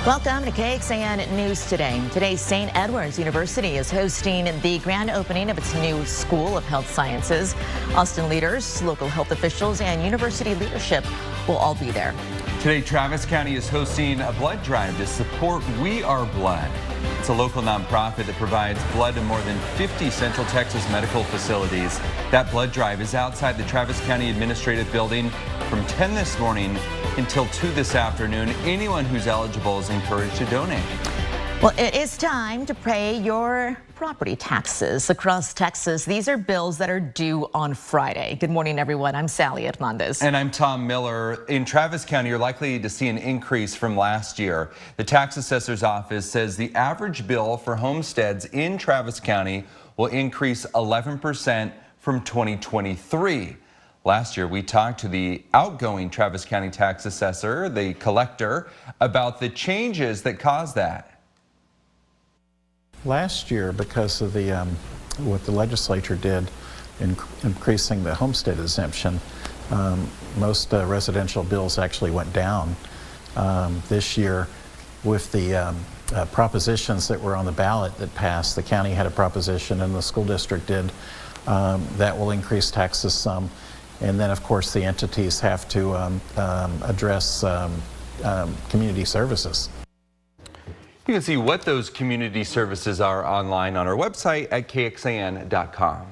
Welcome to KXAN News Today. Today, St. Edward's University is hosting the grand opening of its new School of Health Sciences. Austin leaders, local health officials, and university leadership will all be there. Today, Travis County is hosting a blood drive to support We Are Blood. It's a local nonprofit that provides blood to more than 50 Central Texas medical facilities. That blood drive is outside the Travis County Administrative Building from 10 this morning until 2 this afternoon. Anyone who's eligible is encouraged to donate. Well, it is time to pay your property taxes across Texas. These are bills that are due on Friday. Good morning, everyone. I'm Sally Hernandez. And I'm Tom Miller. In Travis County, you're likely to see an increase from last year. The tax assessor's office says the average bill for homesteads in Travis County will increase 11% from 2023. Last year, we talked to the outgoing Travis County tax assessor, the collector, about the changes that caused that. Last year, because of the what the legislature did in increasing the homestead exemption, most residential bills actually went down. This year, with the propositions that were on the ballot that passed, the county had a proposition and the school district did, that will increase taxes some. And then, of course, the entities have to address community services. You can see what those community services are online on our website at KXAN.com.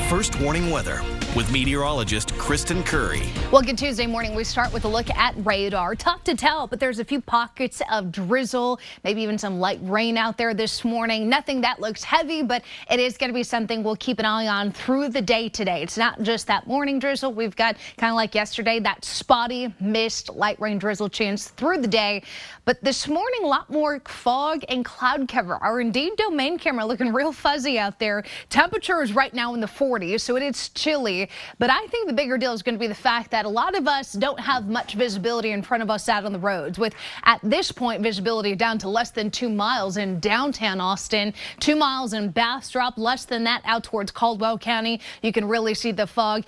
First warning weather with meteorologist Kristen Curry. Well, good Tuesday morning. We start with a look at radar. Tough to tell, but there's a few pockets of drizzle, maybe even some light rain out there this morning. Nothing that looks heavy, but it is going to be something we'll keep an eye on through the day today. It's not just that morning drizzle. We've got, kind of like yesterday, that spotty mist, light rain drizzle chance through the day. But this morning, a lot more fog and cloud cover. Our Indeed domain camera looking real fuzzy out there. Temperature is right now in the 40s, so it is chilly. But I think the bigger deal is going to be the fact that a lot of us don't have much visibility in front of us out on the roads, with at this point visibility down to less than 2 miles in downtown Austin, 2 miles in Bastrop, less than that out towards Caldwell County. You can really see the fog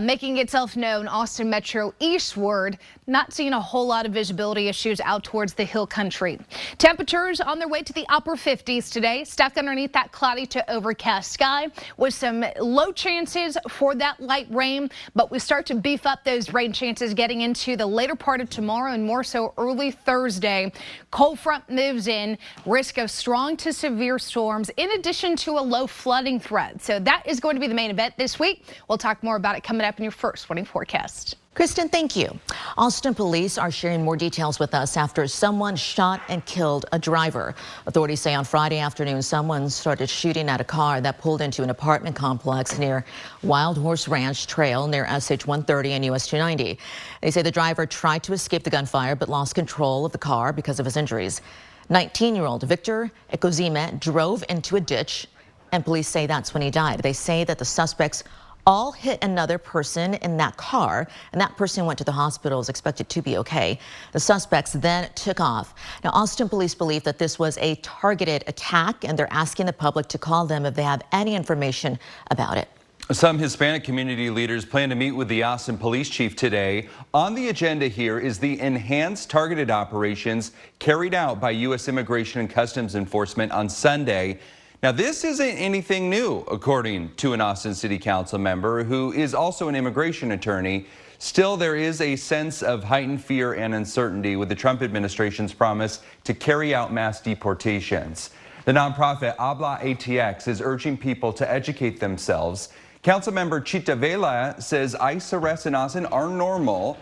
making itself known Austin Metro eastward. Not seeing a whole lot of visibility issues out towards the hill country. Temperatures on their way to the upper 50s today, stuck underneath that cloudy to overcast sky with some low chances for that light rain, but we start to beef up those rain chances getting into the later part of tomorrow and more so early Thursday. Cold front moves in, risk of strong to severe storms in addition to a low flooding threat. So that is going to be the main event this week. We'll talk more about it coming up in your first warning forecast. Kristen, thank you. Austin police are sharing more details with us after someone shot and killed a driver. Authorities say on Friday afternoon, someone started shooting at a car that pulled into an apartment complex near Wild Horse Ranch Trail near SH 130 and US 290. They say the driver tried to escape the gunfire but lost control of the car because of his injuries. 19-year-old Victor Ekozime drove into a ditch, and police say that's when he died. They say that the suspects all hit another person in that car, and that person went to the hospital, is expected to be okay. The suspects then took off. Now, Austin police believe that this was a targeted attack, and they're asking the public to call them if they have any information about it. Some Hispanic community leaders plan to meet with the Austin police chief today. On the agenda here is the enhanced targeted operations carried out by U.S. Immigration and Customs Enforcement on Sunday. Now, this isn't anything new, according to an Austin City Council member who is also an immigration attorney. Still, there is a sense of heightened fear and uncertainty with the Trump administration's promise to carry out mass deportations. The nonprofit Habla ATX is urging people to educate themselves. Councilmember Chita Vela says ICE arrests in Austin are normal.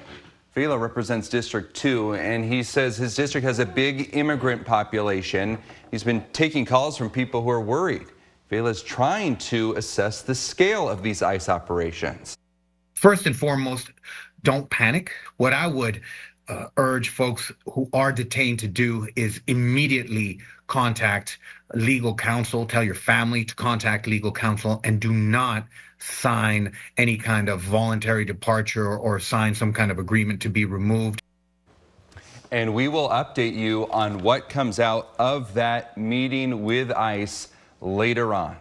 Vela represents District 2, and he says his district has a big immigrant population. He's been taking calls from people who are worried. Vela's trying to assess the scale of these ICE operations. First and foremost, don't panic. What I would urge folks who are detained to do is immediately contact legal counsel, tell your family to contact legal counsel, and do not sign any kind of voluntary departure or sign some kind of agreement to be removed. And we will update you on what comes out of that meeting with ICE later on.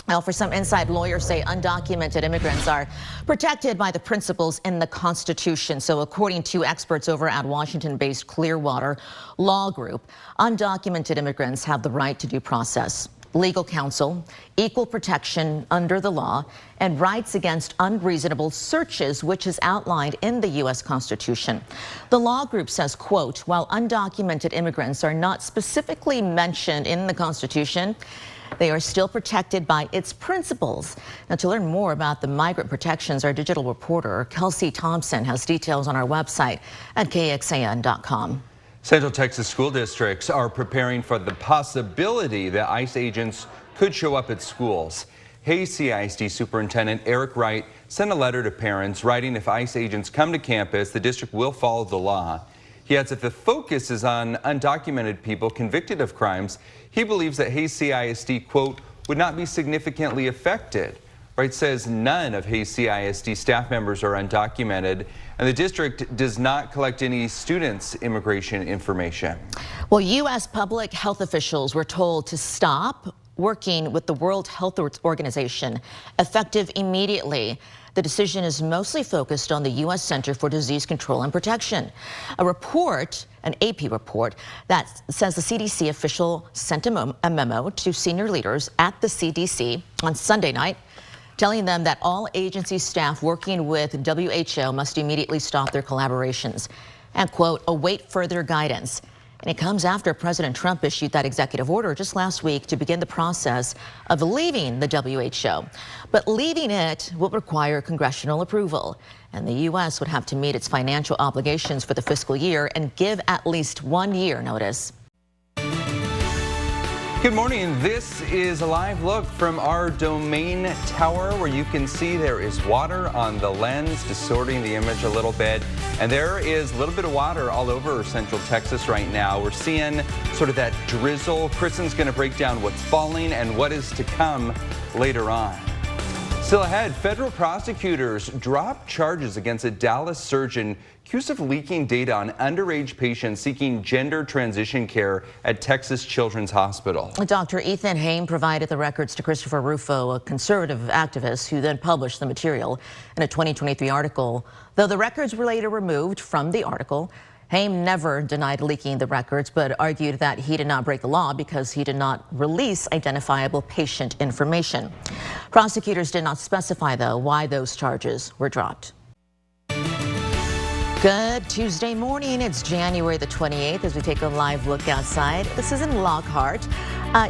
Well, for some inside lawyers say undocumented immigrants are protected by the principles in the Constitution. So according to experts over at Washington-based Clearwater Law Group, undocumented immigrants have the right to due process, legal counsel, equal protection under the law, and rights against unreasonable searches, which is outlined in the U.S. Constitution. The law group says, quote, while undocumented immigrants are not specifically mentioned in the Constitution, they are still protected by its principles. Now, to learn more about the migrant protections, our digital reporter, Kelsey Thompson, has details on our website at KXAN.com. Central Texas school districts are preparing for the possibility that ICE agents could show up at schools. Hays CISD Superintendent Eric Wright sent a letter to parents writing if ICE agents come to campus, the district will follow the law. He adds if the focus is on undocumented people convicted of crimes, he believes that Hays CISD, quote, would not be significantly affected. Wright says none of Hays CISD staff members are undocumented, and the district does not collect any students' immigration information. Well, U.S. public health officials were told to stop working with the World Health Organization effective immediately. The decision is mostly focused on the U.S. Center for Disease Control and Protection. A report, an AP report, that says the CDC official sent a memo to senior leaders at the CDC on Sunday night, telling them that all agency staff working with WHO must immediately stop their collaborations and, quote, await further guidance. And it comes after President Trump issued that executive order just last week to begin the process of leaving the WHO. But leaving it will require congressional approval, and the U.S. would have to meet its financial obligations for the fiscal year and give at least 1 year notice. Good morning. This is a live look from our domain tower where you can see there is water on the lens, distorting the image a little bit. And there is a little bit of water all over Central Texas right now. We're seeing sort of that drizzle. Kristen's going to break down what's falling and what is to come later on. Still ahead, federal prosecutors dropped charges against a Dallas surgeon accused of leaking data on underage patients seeking gender transition care at Texas Children's Hospital. Dr. Ethan Haim provided the records to Christopher Rufo, a conservative activist, who then published the material in a 2023 article. Though the records were later removed from the article, Haim never denied leaking the records, but argued that he did not break the law because he did not release identifiable patient information. Prosecutors did not specify, though, why those charges were dropped. Good Tuesday morning. It's January the 28th as we take a live look outside. This is in Lockhart.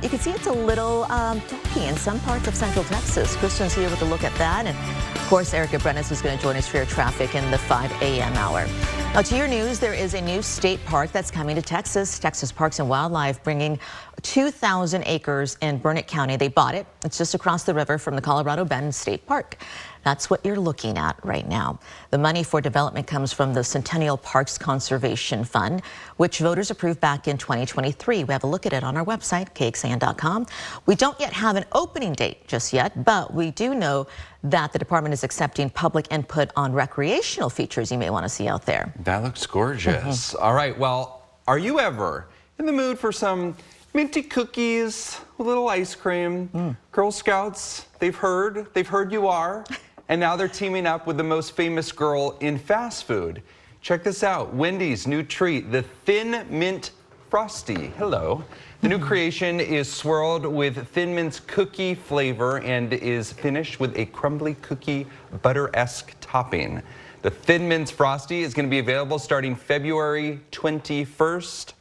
You can see it's a little foggy in some parts of Central Texas. Kristen's here with a look at that. And of course, Erica Brennis is going to join us for your traffic in the 5 a.m. hour. Now, to your news, there is a new state park that's coming to Texas. Texas Parks and Wildlife bringing 2,000 acres in Burnett County. They bought it. It's just across the river from the Colorado Bend State Park. That's what you're looking at right now. The money for development comes from the Centennial Parks Conservation Fund, which voters approved back in 2023. We have a look at it on our website, KXAN.com. We don't yet have an opening date just yet, but we do know that the department is accepting public input on recreational features you may want to see out there. That looks gorgeous. All right, well, are you ever in the mood for some minty cookies, a little ice cream? Girl Scouts, they've heard you are. And now they're teaming up with the most famous girl in fast food. Check this out. Wendy's new treat, the Thin Mint Frosty. Hello. The new creation is swirled with Thin Mint's cookie flavor and is finished with a crumbly cookie butter-esque topping. The Thin Mint Frosty is going to be available starting February 21st.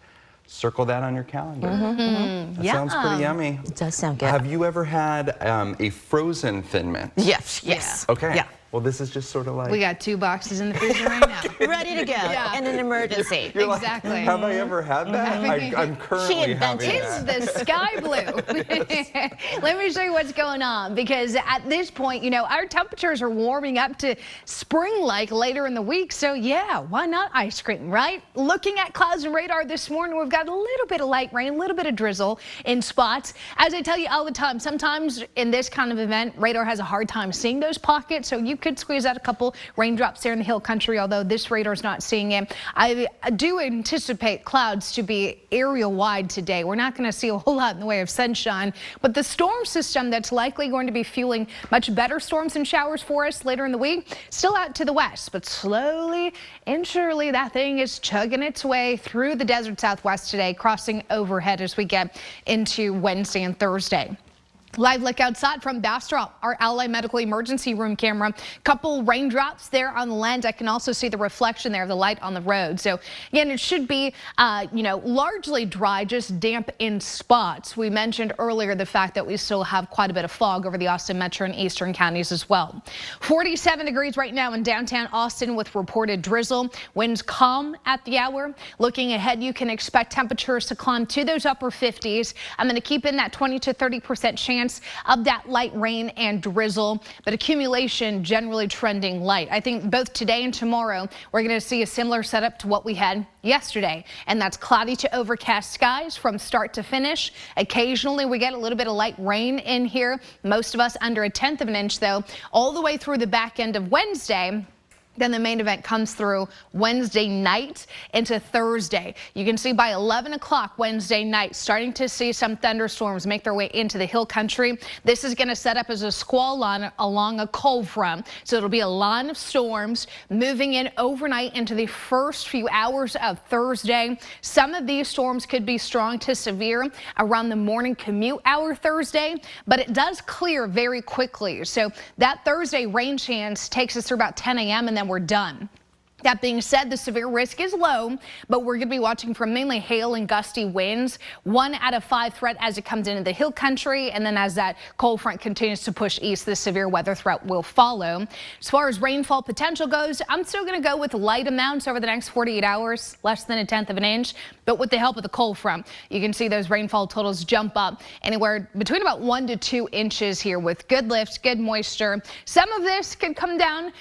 Circle that on your calendar. That sounds pretty yummy. It does sound good. Have you ever had a frozen Thin Mint? Yes. Okay. Yeah. Well, this is just sort of like... We got 2 boxes in the freezer right now. Ready to go in an emergency. You're like, Exactly. have I ever had that? I'm currently having It's that. the sky blue. Let me show you what's going on, because at this point, you know, our temperatures are warming up to spring-like later in the week. So yeah, why not ice cream, right? Looking at clouds and radar this morning, we've got a little bit of light rain, a little bit of drizzle in spots. As I tell you all the time, sometimes in this kind of event, radar has a hard time seeing those pockets. So you could squeeze out a couple raindrops there in the hill country, although this radar's not seeing it. I do anticipate clouds to be area wide today. We're not going to see a whole lot in the way of sunshine, but the storm system that's likely going to be fueling much better storms and showers for us later in the week, still out to the west, but slowly and surely that thing is chugging its way through the desert southwest today, crossing overhead as we get into Wednesday and Thursday. Live look outside from Bastrop, our Ally Medical Emergency Room camera. Couple raindrops there on the land. I can also see the reflection there of the light on the road. So again, it should be, largely dry, just damp in spots. We mentioned earlier the fact that we still have quite a bit of fog over the Austin metro and eastern counties as well. 47 degrees right now in downtown Austin with reported drizzle. Winds calm at the hour. Looking ahead, you can expect temperatures to climb to those upper 50s. I'm going to keep in that 20 to 30% chance of that light rain and drizzle, but accumulation generally trending light. I think both today and tomorrow we're going to see a similar setup to what we had yesterday, and that's cloudy to overcast skies from start to finish. Occasionally we get a little bit of light rain in here, most of us under 1/10 of an inch though, all the way through the back end of Wednesday. Then the main event comes through Wednesday night into Thursday. You can see by 11 o'clock Wednesday night, starting to see some thunderstorms make their way into the hill country. This is going to set up as a squall line along a cold front. So it'll be a line of storms moving in overnight into the first few hours of Thursday. Some of these storms could be strong to severe around the morning commute hour Thursday, but it does clear very quickly. So that Thursday rain chance takes us through about 10 a.m. and then we're done. That being said, the severe risk is low, but we're going to be watching for mainly hail and gusty winds. 1 out of 5 threat as it comes into the hill country, and then as that cold front continues to push east, the severe weather threat will follow. As far as rainfall potential goes, I'm still going to go with light amounts over the next 48 hours, less than 1/10 of an inch, but with the help of the cold front, you can see those rainfall totals jump up anywhere between about 1 to 2 inches here with good lifts, good moisture. Some of this could come down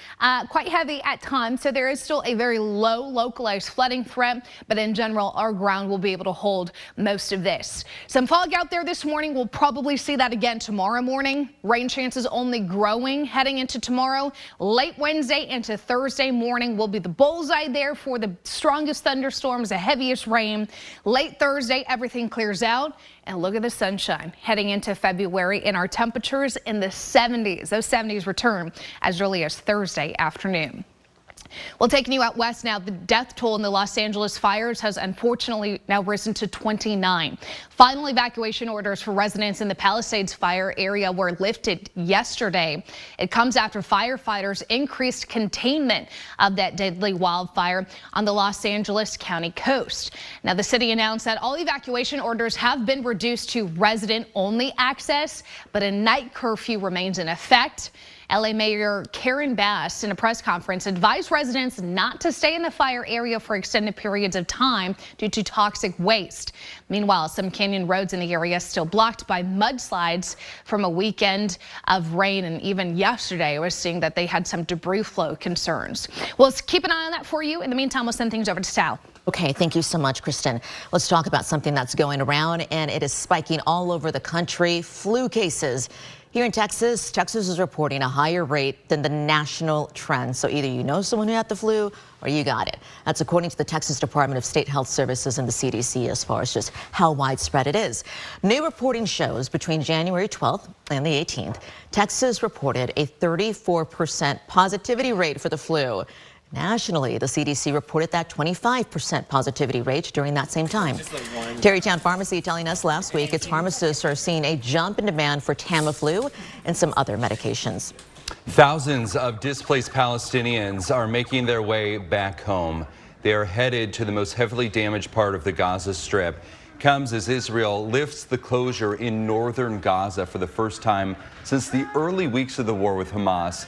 quite heavy at times, so there is still a very low localized flooding threat, but in general, our ground will be able to hold most of this. Some fog out there this morning. We'll probably see that again tomorrow morning. Rain chances only growing heading into tomorrow. Late Wednesday into Thursday morning will be the bullseye there for the strongest thunderstorms, the heaviest rain. Late Thursday, everything clears out. And look at the sunshine heading into February, and our temperatures in the 70s. Those 70s return as early as Thursday afternoon. Well, taking you out west now, the death toll in the Los Angeles fires has unfortunately now risen to 29. Final evacuation orders for residents in the Palisades fire area were lifted yesterday. It comes after firefighters increased containment of that deadly wildfire on the Los Angeles County coast. Now, the city announced that all evacuation orders have been reduced to resident-only access, but a night curfew remains in effect. LA Mayor Karen Bass in a press conference advised residents not to stay in the fire area for extended periods of time due to toxic waste. Meanwhile, some canyon roads in the area still blocked by mudslides from a weekend of rain, and even yesterday I was seeing that they had some debris flow concerns. Well, let's keep an eye on that for you. In the meantime, we'll send things over to Sal. Okay, thank you so much, Kristen. Let's talk about something that's going around, and it is spiking all over the country. Flu cases. Here in Texas, Texas is reporting a higher rate than the national trend. So either you know someone who had the flu or you got it. That's according to the Texas Department of State Health Services and the CDC as far as just how widespread it is. New reporting shows between January 12th and the 18th, Texas reported a 34% positivity rate for the flu. Nationally, the CDC reported that 25% positivity rate during that same time. Terrytown Pharmacy telling us last week its pharmacists are seeing a jump in demand for Tamiflu and some other medications. Thousands of displaced Palestinians are making their way back home. They are headed to the most heavily damaged part of the Gaza Strip. Comes as Israel lifts the closure in northern Gaza for the first time since the early weeks of the war with Hamas.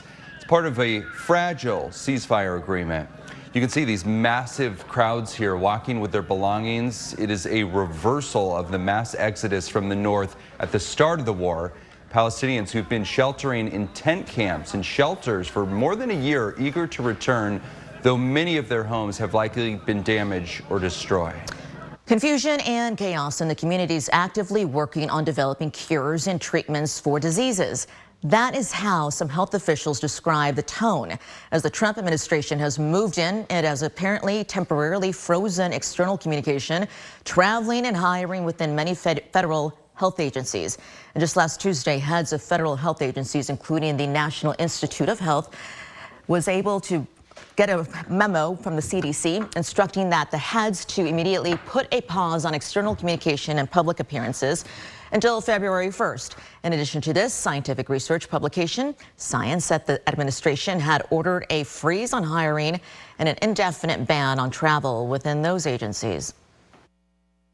Part of a fragile ceasefire agreement. You can see these massive crowds here walking with their belongings. It is a reversal of the mass exodus from the north at the start of the war. Palestinians who've been sheltering in tent camps and shelters for more than a year, eager to return, though many of their homes have likely been damaged or destroyed. Confusion and chaos in the communities actively working on developing cures and treatments for diseases. That is how some health officials describe the tone as the Trump administration has moved in and has apparently temporarily frozen external communication, traveling and hiring within many federal health agencies. And just last Tuesday, heads of federal health agencies, including the National Institute of Health, was able to get a memo from the CDC instructing that the heads to immediately put a pause on external communication and public appearances until February 1st. In addition to this scientific research publication, Science said the administration had ordered a freeze on hiring and an indefinite ban on travel within those agencies.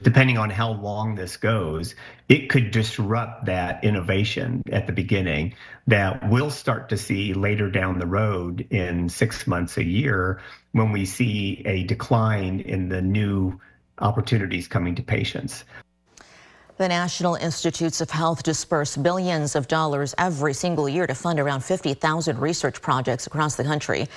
Depending on how long this goes, it could disrupt that innovation at the beginning that we'll start to see later down the road in 6 months, a year, when we see a decline in the new opportunities coming to patients. The National Institutes of Health disperse billions of dollars every single year to fund around 50,000 research projects across the country.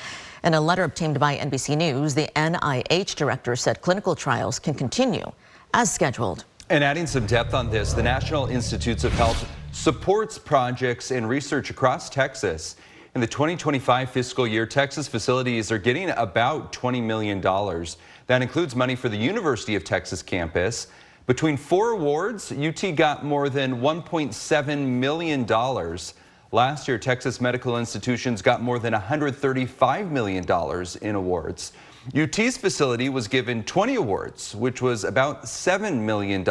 In a letter obtained by NBC News, the NIH director said clinical trials can continue as scheduled. And adding some depth on this, the National Institutes of Health supports projects and research across Texas. In the 2025 fiscal year, Texas facilities are getting about $20 million. That includes money for the University of Texas campus. Between 4 awards, UT got more than $1.7 million. Last year, Texas medical institutions got more than $135 million in awards. UT's facility was given 20 awards, which was about $7 million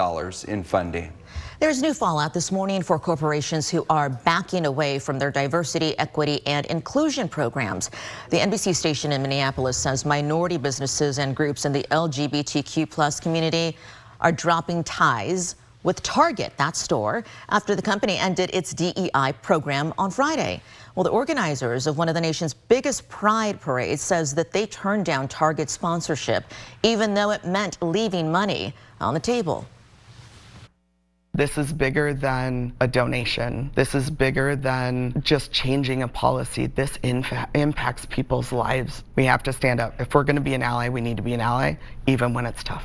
in funding. There's new fallout this morning for corporations who are backing away from their diversity, equity, and inclusion programs. The NBC station in Minneapolis says minority businesses and groups in the LGBTQ+ community are dropping ties with Target, that store, after the company ended its DEI program on Friday. Well, the organizers of one of the nation's biggest pride parades says that they turned down Target sponsorship, even though it meant leaving money on the table. This is bigger than a donation. This is bigger than just changing a policy. This impacts people's lives. We have to stand up. If we're going to be an ally, we need to be an ally, even when it's tough.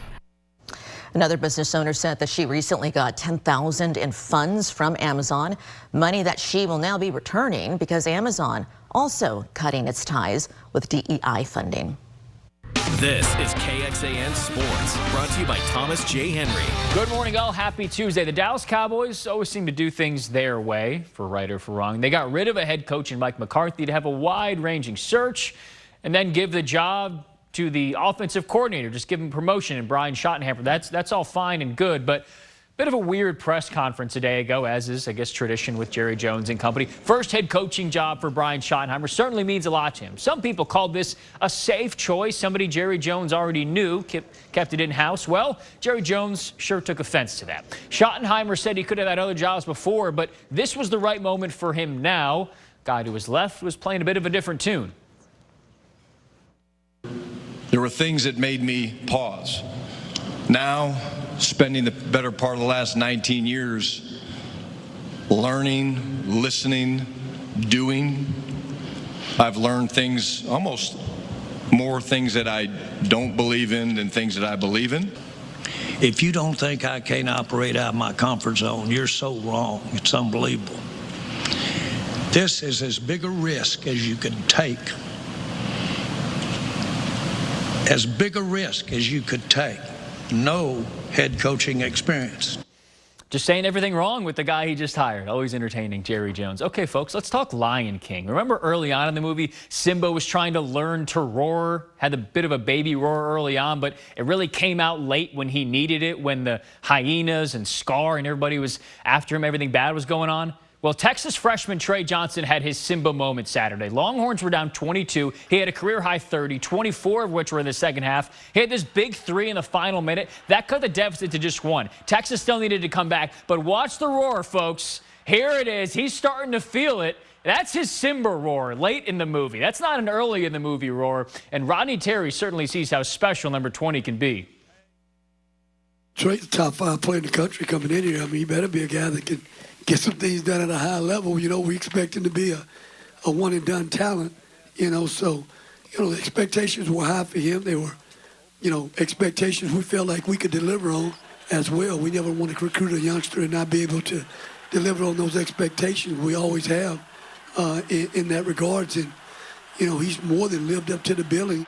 Another business owner said that she recently got $10,000 in funds from Amazon, money that she will now be returning because Amazon also cutting its ties with DEI funding. This is KXAN Sports, brought to you by Thomas J. Henry. Good morning, all. Happy Tuesday. The Dallas Cowboys always seem to do things their way, for right or for wrong. They got rid of a head coach in Mike McCarthy to have a wide-ranging search and then give the job to the offensive coordinator, just give him promotion, and Brian Schottenheimer. That's all fine and good, but bit of a weird press conference a day ago, as is, I guess, tradition with Jerry Jones and company. First head coaching job for Brian Schottenheimer certainly means a lot to him. Some people called this a safe choice, somebody Jerry Jones already knew, kept it in-house. Well, Jerry Jones sure took offense to that. Schottenheimer said he could have had other jobs before, but this was the right moment for him now. Guy to his left was playing a bit of a different tune. There were things that made me pause. Now, spending the better part of the last 19 years learning, listening, doing, I've learned things, almost more things that I don't believe in than things that I believe in. If you don't think I can't operate out of my comfort zone, you're so wrong. It's unbelievable. This is as big a risk as you could take. As big a risk as you could take. No head coaching experience. Just saying everything wrong with the guy he just hired. Always entertaining, Jerry Jones. Okay, folks, let's talk Lion King. Remember early on in the movie, Simba was trying to learn to roar, had a bit of a baby roar early on, but it really came out late when he needed it, when the hyenas and Scar and everybody was after him, everything bad was going on. Well, Texas freshman Trey Johnson had his Simba moment Saturday. Longhorns were down 22. He had a career-high 30, 24 of which were in the second half. He had this big 3 in the final minute. That cut the deficit to just 1. Texas still needed to come back, but watch the roar, folks. Here it is. He's starting to feel it. That's his Simba roar late in the movie. That's not an early in the movie roar, and Rodney Terry certainly sees how special number 20 can be. Trey's the top 5 player in the country coming in here. I mean, he better be a guy that can get some things done at a high level. You know, we expect him to be a one-and-done talent, so, the expectations were high for him. They were, expectations we felt like we could deliver on as well. We never want to recruit a youngster and not be able to deliver on those expectations. We always have. in that regards. And, you know, he's more than lived up to the billing.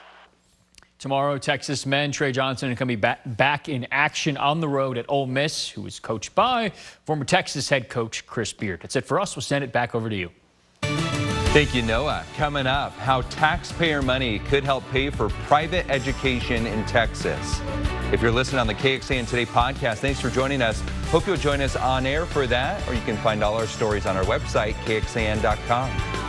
Tomorrow, Texas men Trey Johnson is going to be back in action on the road at Ole Miss, who is coached by former Texas head coach Chris Beard. That's it for us. We'll send it back over to you. Thank you, Noah. Coming up, how taxpayer money could help pay for private education in Texas. If you're listening on the KXAN Today podcast, thanks for joining us. Hope you'll join us on air for that, or you can find all our stories on our website, KXAN.com.